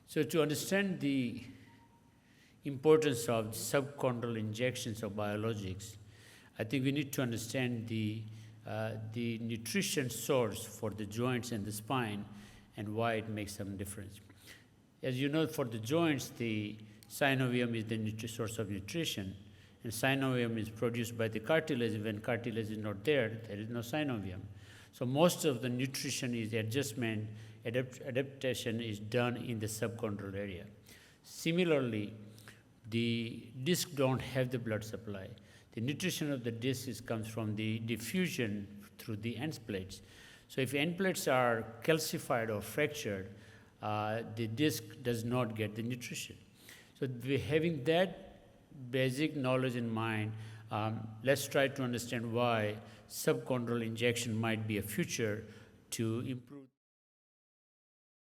So to understand the importance of subchondral injections of biologics, I think we need to understand the nutrition source for the joints and the spine and why it makes some difference. As you know, for the joints, the synovium is the source of nutrition, and synovium is produced by the cartilage. When cartilage is not there, there is no synovium. So most of the nutrition is adjustment, adaptation is done in the subchondral area. Similarly, the disc don't have the blood supply. The nutrition of the disc comes from the diffusion through the end plates. So if end plates are calcified or fractured, the disc does not get the nutrition. So having that basic knowledge in mind, let's try to understand why subchondral injection might be a future to improve